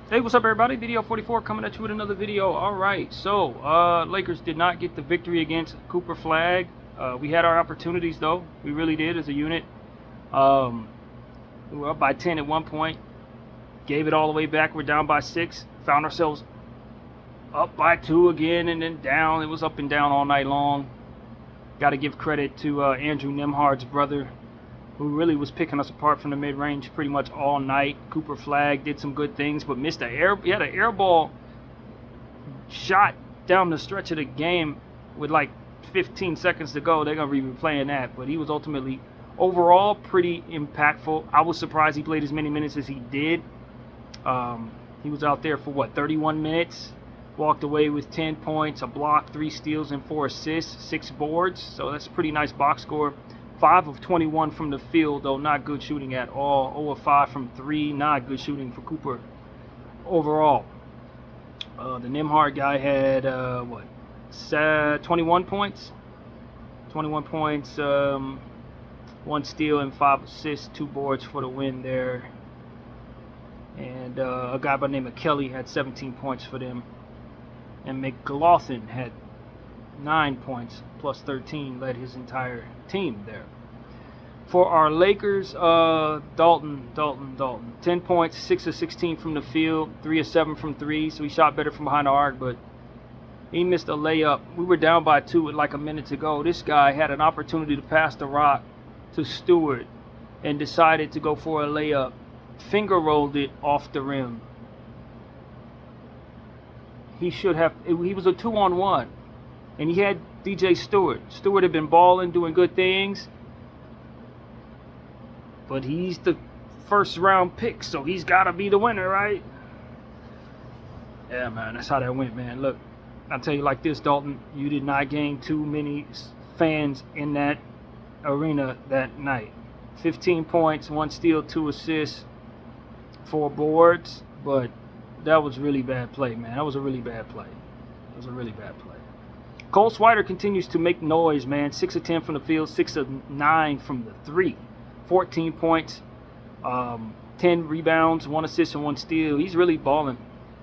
Hey, what's up, everybody? DDL44 coming at you with another video. All right, so Lakers did not get the victory against Cooper Flag. We had our opportunities, though. We really did as a unit. Um, we were up by 10 at one point. Gave it all the way back. We're down by 6. Found ourselves up by 2 again, and then down. It was up and down all night long. Got to give credit to Andrew Nembhard's brother, who really was picking us apart from the mid-range pretty much all night. Cooper Flag did some good things, but missed an air. He had an air ball shot down the stretch of the game with like 15 seconds to go. They're going to be replaying that, but he was ultimately, overall, pretty impactful. I was surprised he played as many minutes as he did. He was out there for, 31 minutes? Walked away with 10 points, a block, 3 steals, and 4 assists, 6 boards. So that's a pretty nice box score. 5 of 21 from the field, though not good shooting at all. 0 of 5 from 3, not good shooting for Cooper overall. The Nembhard guy had 21 points. 21 points, 1 steal and 5 assists, 2 boards for the win there. And a guy by the name of Kelly had 17 points for them. And McLaughlin had 9 points plus 13, led his entire team there. For our Lakers, Dalton, 10 points, 6 of 16 from the field, 3 of 7 from 3, so he shot better from behind the arc, but he missed a layup. We were down by 2 with like a minute to go. This guy had an opportunity to pass the rock to Stewart and decided to go for a layup. Finger rolled it off the rim. He was a 2-on-1. And he had DJ Stewart. Stewart had been balling, doing good things. But he's the first round pick, so he's got to be the winner, right? Yeah, man, that's how that went, man. Look, I'll tell you like this, Dalton. You did not gain too many fans in that arena that night. 15 points, 1 steal, 2 assists, 4 boards. But that was really bad play, man. That was a really bad play. It was a really bad play. Cole Swider continues to make noise, man. 6 of 10 from the field, 6 of 9 from the 3. 14 points, 10 rebounds, 1 assist, and 1 steal. He's really balling.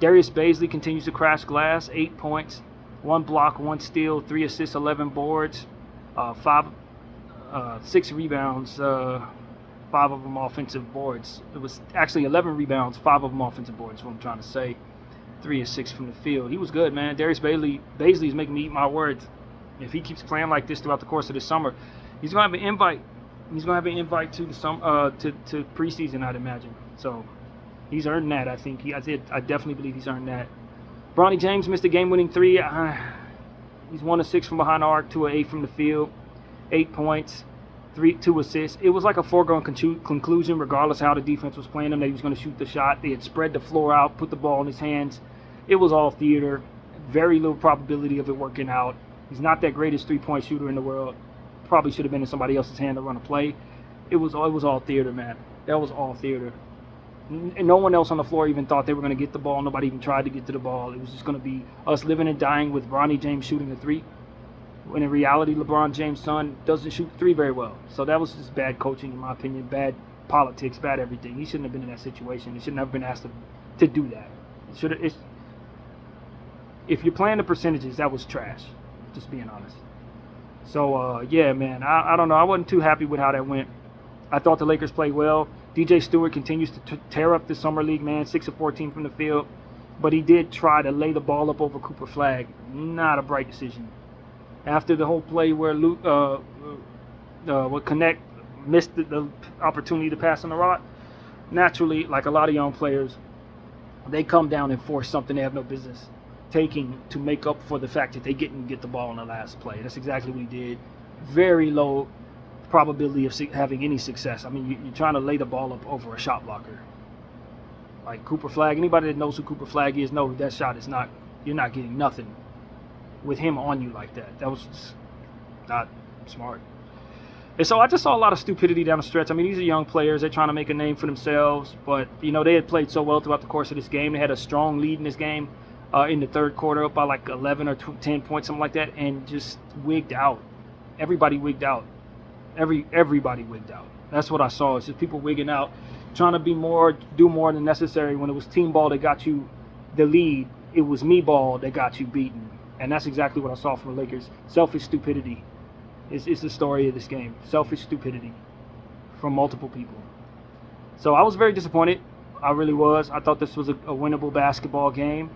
Darius Bazley continues to crash glass. 8 points, 1 block, 1 steal, 3 assists, 11 boards, 6 rebounds, 5 of them offensive boards. It was actually 11 rebounds, 5 of them offensive boards, is what I'm trying to say. 3 of 6 from the field. He was good, man. Darius Bazley is making me eat my words. If he keeps playing like this throughout the course of the summer, he's gonna have an invite. He's gonna have an invite to to preseason, I'd imagine. So he's earned that. I think I definitely believe he's earned that. Bronny James missed a game-winning 3. He's 1 of 6 from behind the arc, 2 of 8 from the field, 8 points, 2 assists. It was like a foregone conclusion, regardless of how the defense was playing him, that he was going to shoot the shot. They had spread the floor out, put the ball in his hands. It was all theater. Very little probability of it working out. He's not that greatest 3-point shooter in the world. Probably should have been in somebody else's hand to run a play. It was all theater, man. That was all theater. And no one else on the floor even thought they were going to get the ball. Nobody even tried to get to the ball. It was just going to be us living and dying with Bronny James shooting a 3. When in reality, LeBron James' son doesn't shoot 3 very well. So that was just bad coaching, in my opinion. Bad politics, bad everything. He shouldn't have been in that situation. He shouldn't have been asked to do that. If you're playing the percentages, that was trash. Just being honest. So, yeah, man, I don't know. I wasn't too happy with how that went. I thought the Lakers played well. DJ Stewart continues to tear up the Summer League, man. 6 of 14 from the field. But he did try to lay the ball up over Cooper Flag. Not a bright decision. After the whole play where Luke Connect missed the opportunity to pass on the rock, naturally, like a lot of young players, they come down and force something they have no business taking to make up for the fact that they didn't get the ball on the last play. That's exactly what he did. Very low probability of having any success. I mean, you're trying to lay the ball up over a shot blocker. Like Cooper Flag, anybody that knows who Cooper Flag is knows that shot is not, you're not getting nothing with him on you like that. That was just not smart. And so I just saw a lot of stupidity down the stretch. I mean, these are young players. They're trying to make a name for themselves. But, you know, they had played so well throughout the course of this game. They had a strong lead in this game in the third quarter, up by like 11 or 10 points, something like that, and just wigged out. Everybody wigged out. Everybody wigged out. That's what I saw. It's just people wigging out. trying to do more than necessary when it was team ball that got you the lead. It was me ball that got you beaten. And that's exactly what I saw from the Lakers. Selfish stupidity is the story of this game. Selfish stupidity from multiple people. So I was very disappointed. I really was. I thought this was a winnable basketball game.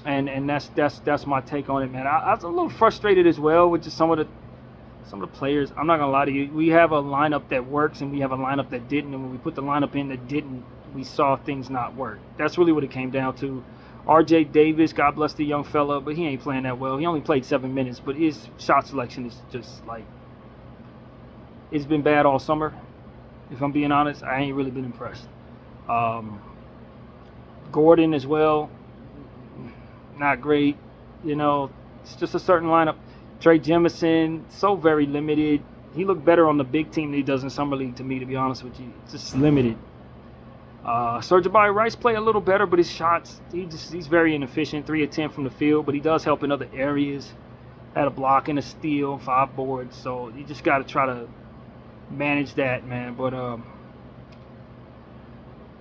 And that's my take on it, man. I was a little frustrated as well with just some of the players. I'm not gonna lie to you. We have a lineup that works and we have a lineup that didn't. And when we put the lineup in that didn't, we saw things not work. That's really what it came down to. R.J. Davis, God bless the young fella, but he ain't playing that well. He only played 7 minutes, but his shot selection is just like, it's been bad all summer. If I'm being honest, I ain't really been impressed. Gordon as well, not great. You know, it's just a certain lineup. Trey Jemison, so very limited. He looked better on the big team than he does in Summer League to me, to be honest with you. Just limited. Serge Rice played a little better, but his shots, he's very inefficient. 3 of 10 from the field, but he does help in other areas. Had a block and a steal, 5 boards. So you just got to try to manage that, man. But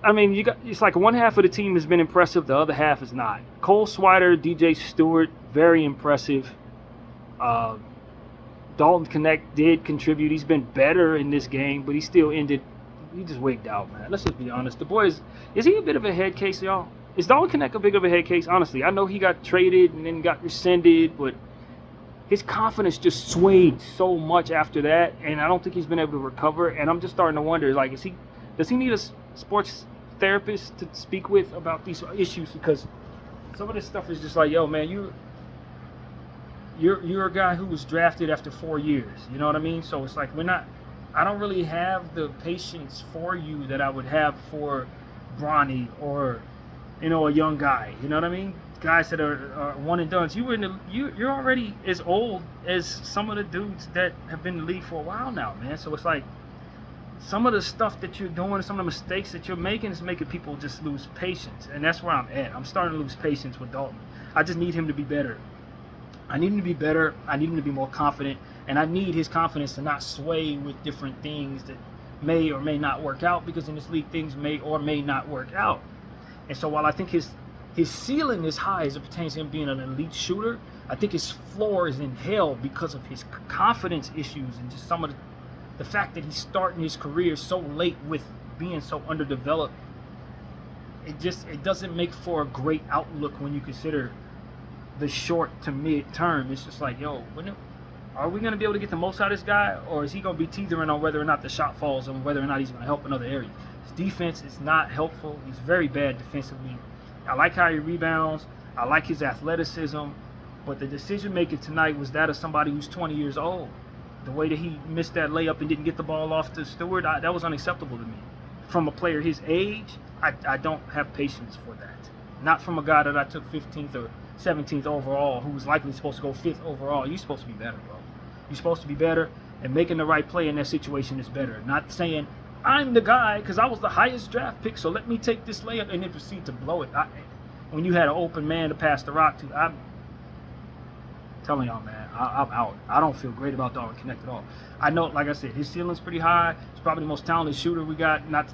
I mean, it's like one half of the team has been impressive, the other half is not. Cole Swider, DJ Stewart, very impressive. Dalton Connect did contribute. He's been better in this game, but he just wigged out, man. Let's just be honest. The boy is he a bit of a head case, y'all? Is Dalton Connect a bit of a head case? Honestly, I know he got traded and then got rescinded, but his confidence just swayed so much after that, and I don't think he's been able to recover. And I'm just starting to wonder, like, does he need a sports therapist to speak with about these issues? Because some of this stuff is just like, yo, man, you're a guy who was drafted after 4 years. You know what I mean? So it's like I don't really have the patience for you that I would have for Bronny or, you know, a young guy. You know what I mean? Guys that are one and done. You're already as old as some of the dudes that have been in the league for a while now, man. So it's like some of the stuff that you're doing, some of the mistakes that you're making is making people just lose patience. And that's where I'm at. I'm starting to lose patience with Dalton. I just need him to be better. I need him to be better. I need him to be more confident. And I need his confidence to not sway with different things that may or may not work out, because in this league things may or may not work out. And so while I think his ceiling is high as it pertains to him being an elite shooter, I think his floor is in hell because of his confidence issues and just some of the fact that he's starting his career so late with being so underdeveloped. It doesn't make for a great outlook when you consider the short to mid term. It's just like, yo, are we going to be able to get the most out of this guy, or is he going to be teetering on whether or not the shot falls and whether or not he's going to help in other areas? His defense is not helpful. He's very bad defensively. I like how he rebounds. I like his athleticism. But the decision making tonight was that of somebody who's 20 years old. The way that he missed that layup and didn't get the ball off to Stewart, that was unacceptable to me. From a player his age, I don't have patience for that. Not from a guy that I took 15th or 17th overall, who was likely supposed to go 5th overall. You're supposed to be better, bro. You're supposed to be better, and making the right play in that situation is better. Not saying, I'm the guy because I was the highest draft pick, so let me take this layup and then proceed to blow it. When you had an open man to pass the rock to, I'm telling y'all, man, I'm out. I don't feel great about Dalton Connect at all. I know, like I said, his ceiling's pretty high. He's probably the most talented shooter we got, not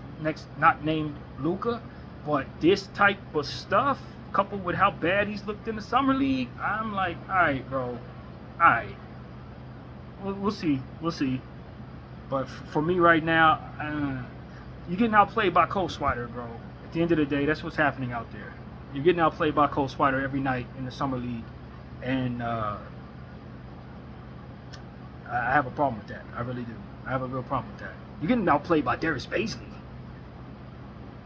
named Luka. But this type of stuff, coupled with how bad he's looked in the Summer League, I'm like, all right, bro, all right. We'll see. But for me right now, you're getting outplayed by Cole Swider, bro. At the end of the day, that's what's happening out there. You're getting outplayed by Cole Swider every night in the Summer League. And I have a problem with that. I really do. I have a real problem with that. You're getting outplayed by Darius Bazley.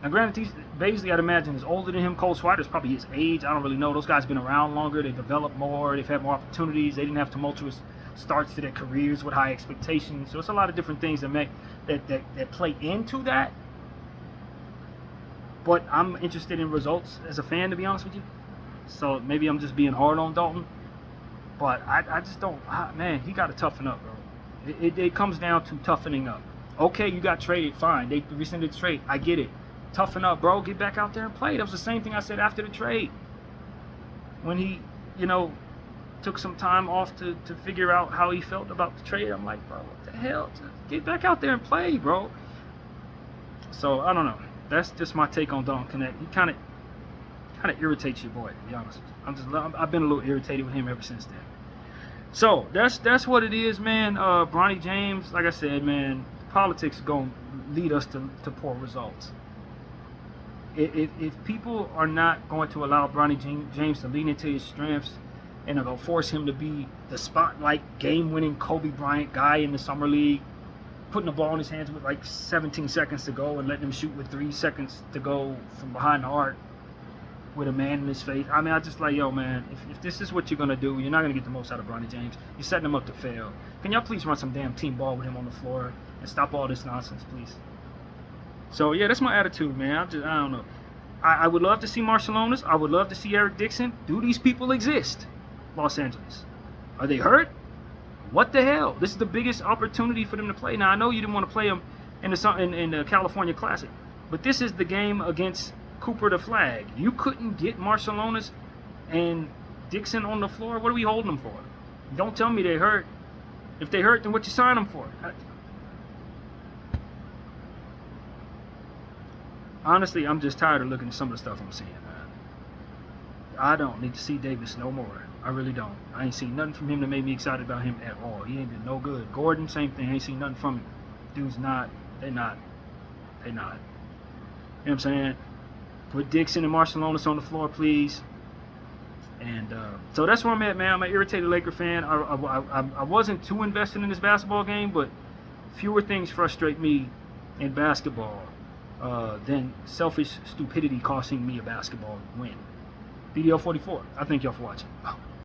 Now, granted, Bazley, I'd imagine, is older than him. Cole Swider's probably his age. I don't really know. Those guys have been around longer. They developed more. They've had more opportunities. They didn't have tumultuous starts to their careers with high expectations. So it's a lot of different things that play into that. But I'm interested in results as a fan, to be honest with you. So maybe I'm just being hard on Dalton. But I just don't, man, he got to toughen up, bro. It comes down to toughening up. Okay, you got traded, fine. They rescinded the trade. I get it. Toughen up, bro. Get back out there and play. That was the same thing I said after the trade. When he, took some time off to figure out how he felt about the trade. I'm like, bro, what the hell? Just get back out there and play, bro. So I don't know. That's just my take on Dalton Knecht. He kind of irritates your boy, to be honest. I've been a little irritated with him ever since then. So that's what it is, man. Bronny James, like I said, man, politics is gonna lead us to poor results. If people are not going to allow Bronny James to lean into his strengths and are gonna force him to be the spotlight, game-winning Kobe Bryant guy in the summer league, putting the ball in his hands with like 17 seconds to go and letting him shoot with 3 seconds to go from behind the arc with a man in his face. I mean, I just like, yo, man, if this is what you're going to do, you're not going to get the most out of Bronny James. You're setting him up to fail. Can y'all please run some damn team ball with him on the floor and stop all this nonsense, please? So, yeah, that's my attitude, man. I don't know. I would love to see Marciulionis. I would love to see Eric Dixon. Do these people exist? Los Angeles. Are they hurt? What the hell? This is the biggest opportunity for them to play. Now, I know you didn't want to play them in the California Classic, but this is the game against Cooper the Flag. You couldn't get Marciulionis and Dixon on the floor. What are we holding them for? Don't tell me they hurt. If they hurt, then what you sign them for? Honestly, I'm just tired of looking at some of the stuff I'm seeing, man. I don't need to see Davis no more. I really don't. I ain't seen nothing from him that made me excited about him at all. He ain't been no good. Gordon, same thing. I ain't seen nothing from him. Dude's not. They not. You know what I'm saying? Put Dixon and Marciulionis on the floor, please. And so that's where I'm at, man. I'm an irritated Laker fan. I wasn't too invested in this basketball game, but fewer things frustrate me in basketball than selfish stupidity costing me a basketball win. BDL 44. I thank y'all for watching.